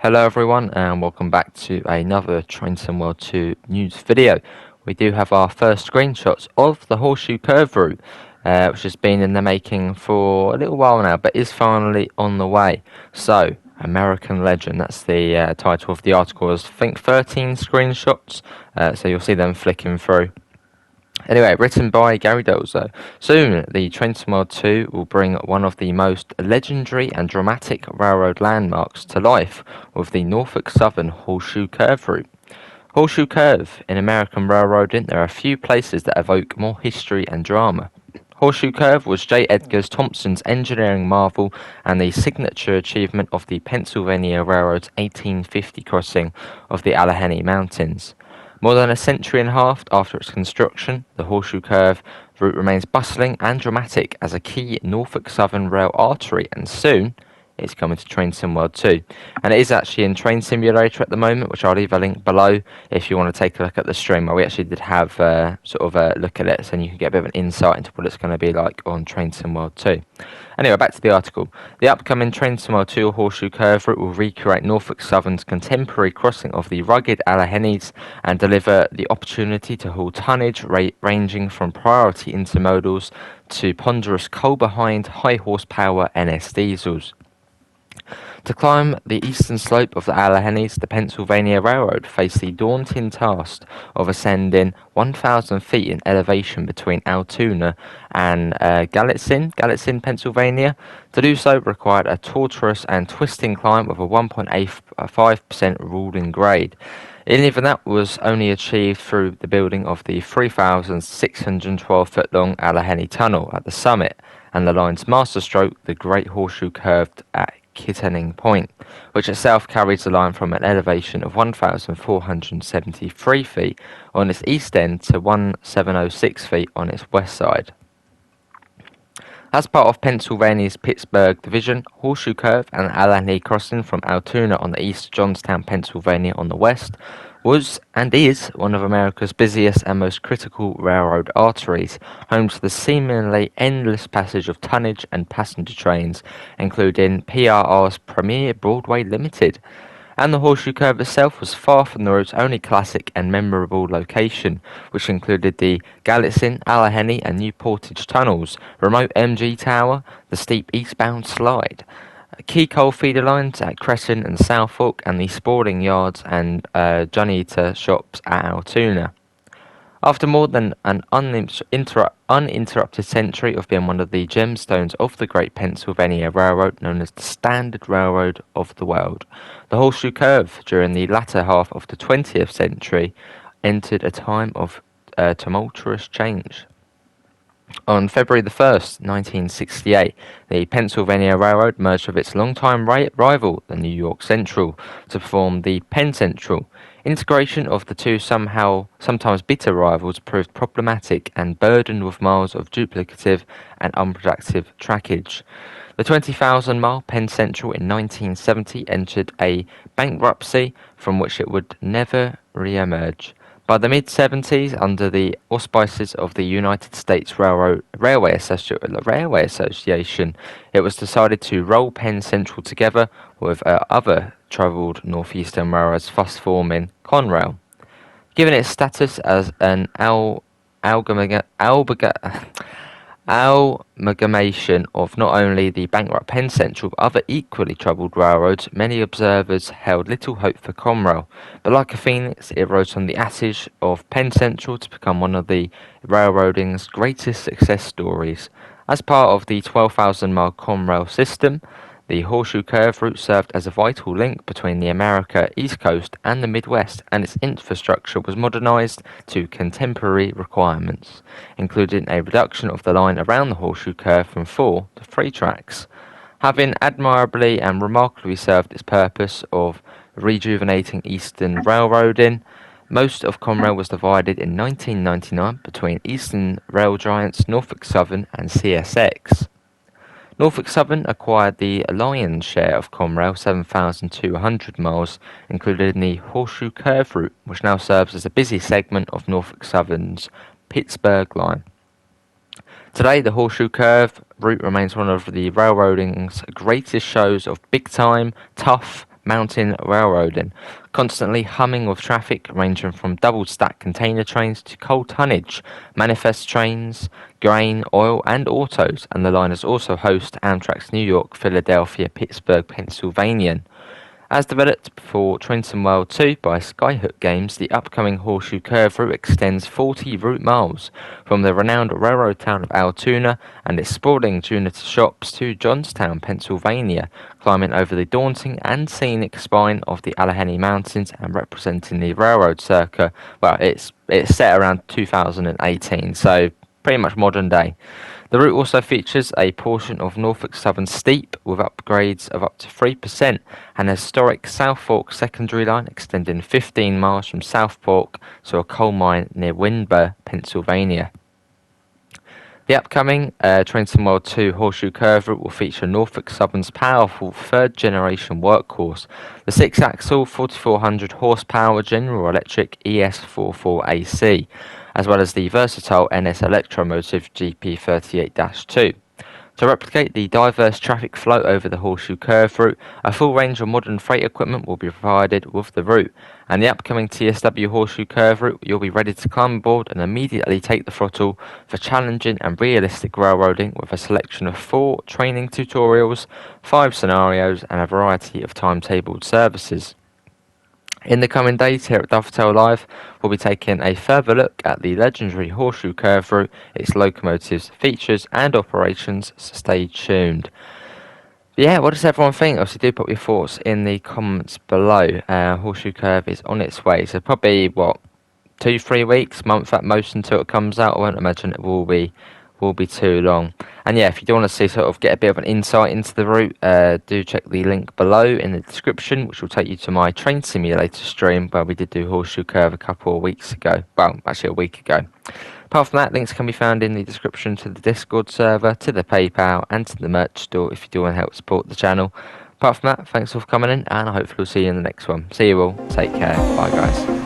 Hello everyone and welcome back to another Train Sim World 2 news video. We do have our first screenshots of the Horseshoe Curve route, which has been in the making for a little while now, but is finally on the way. So, American Legend, that's the title of the article, is I think 13 screenshots, so you'll see them flicking through. Anyway, written by Gary Dolzo. Soon, the Train Sim World 2 will bring one of the most legendary and dramatic railroad landmarks to life with the Norfolk Southern Horseshoe Curve route. Horseshoe Curve, in American railroading, there are a few places that evoke more history and drama. Horseshoe Curve was J. Edgar Thompson's engineering marvel and the signature achievement of the Pennsylvania Railroad's 1850 crossing of the Allegheny Mountains. More than a century and a half after its construction, the Horseshoe Curve route remains bustling and dramatic as a key Norfolk Southern rail artery, and soon it's coming to Train Sim World 2. And it is actually in Train Simulator at the moment, which I'll leave a link below if you want to take a look at the stream, where we actually did have sort of a look at it, so you can get a bit of an insight into what it's going to be like on Train Sim World 2. Anyway, back to the article. The upcoming Train Sim World 2 Horseshoe Curve route will recreate Norfolk Southern's contemporary crossing of the rugged Alleghenies and deliver the opportunity to haul tonnage ranging from priority intermodals to ponderous coal-behind high horsepower NS diesels. To climb the eastern slope of the Alleghenies, the Pennsylvania Railroad faced the daunting task of ascending 1,000 feet in elevation between Altoona and Gallatin, Pennsylvania. To do so required a tortuous and twisting climb with a 1.85% ruling grade. And even that was only achieved through the building of the 3,612-foot-long Allegheny Tunnel at the summit and the line's masterstroke, the Great Horseshoe Curve at Kittanning Point, which itself carries the line from an elevation of 1,473 feet on its east end to 1,706 feet on its west side. As part of Pennsylvania's Pittsburgh Division, Horseshoe Curve and Allegheny Crossing from Altoona on the east to Johnstown, Pennsylvania on the west was and is one of America's busiest and most critical railroad arteries, home to the seemingly endless passage of tonnage and passenger trains, including PRR's Premier Broadway Limited. And the Horseshoe Curve itself was far from the route's only classic and memorable location, which included the Gallatin, Allegheny and New Portage tunnels, remote MG Tower, the steep eastbound slide, key coal feeder lines at Crescent and South Fork, and the sporting yards and Juanita shops at Altoona. After more than an uninterrupted century of being one of the gemstones of the Great Pennsylvania Railroad, known as the Standard Railroad of the world, the Horseshoe Curve, during the latter half of the 20th century, entered a time of tumultuous change. On February the 1st, 1968, the Pennsylvania Railroad merged with its longtime rival, the New York Central, to form the Penn Central. Integration of the two sometimes bitter rivals proved problematic and burdened with miles of duplicative and unproductive trackage. The 20,000-mile Penn Central in 1970 entered a bankruptcy from which it would never re-emerge. By the mid-70s, under the auspices of the United States Railway Association, it was decided to roll Penn Central together with other travelled northeastern railroads, thus forming Conrail. Given its status as an amalgamation of not only the bankrupt Penn Central but other equally troubled railroads, many observers held little hope for Conrail. But like a phoenix, it rose from the ashes of Penn Central to become one of the railroading's greatest success stories. As part of the 12,000-mile Conrail system, the Horseshoe Curve route served as a vital link between the America East Coast and the Midwest, and its infrastructure was modernized to contemporary requirements, including a reduction of the line around the Horseshoe Curve from 4 to 3 tracks. Having admirably and remarkably served its purpose of rejuvenating eastern railroading, most of Conrail was divided in 1999 between eastern rail giants Norfolk Southern and CSX. Norfolk Southern acquired the lion's share of Conrail, 7,200 miles, included in the Horseshoe Curve route, which now serves as a busy segment of Norfolk Southern's Pittsburgh line. Today, the Horseshoe Curve route remains one of the railroading's greatest shows of big-time, tough, mountain railroading, constantly humming with traffic ranging from double-stack container trains to coal tonnage, manifest trains, grain, oil, and autos, and the line is also host to Amtrak's New York, Philadelphia, Pittsburgh, Pennsylvania. As developed for Trenton World 2 by Skyhook Games, the upcoming Horseshoe Curve route extends 40 route miles from the renowned railroad town of Altoona and its sprawling Juniper shops to Johnstown, Pennsylvania, climbing over the daunting and scenic spine of the Allegheny Mountains and representing the railroad circa. Well, it's set around 2018, so pretty much modern day. The route also features a portion of Norfolk Southern steep with upgrades of up to 3% and a historic South Fork secondary line extending 15 miles from South Fork to a coal mine near Windber, Pennsylvania. The upcoming Trenton World 2 Horseshoe Curve route will feature Norfolk Southern's powerful third-generation workhorse, the 6-axle 4,400 horsepower General Electric ES44AC, as well as the versatile NS Electromotive GP38-2. To replicate the diverse traffic flow over the Horseshoe Curve route, a full range of modern freight equipment will be provided with the route, and the upcoming TSW Horseshoe Curve route, you'll be ready to climb aboard and immediately take the throttle for challenging and realistic railroading with a selection of 4 training tutorials, 5 scenarios, and a variety of timetabled services. In the coming days here at Dovetail Live, we'll be taking a further look at the legendary Horseshoe Curve route, its locomotives, features and operations, so stay tuned. Yeah, what does everyone think? Obviously do put your thoughts in the comments below. Horseshoe Curve is on its way, so probably, 2-3 weeks, month at most until it comes out. I won't imagine it will be too long. And yeah, if you do want to see get a bit of an insight into the route, do check the link below in the description, which will take you to my train simulator stream where we did do Horseshoe Curve a couple of weeks ago. Well, actually a week ago. Apart from that, links can be found in the description to the Discord server, to the PayPal, and to the merch store if you do want to help support the channel. Apart from that, thanks all for coming in, and I hope we'll see you in the next one. See you all. Take care. Bye, guys.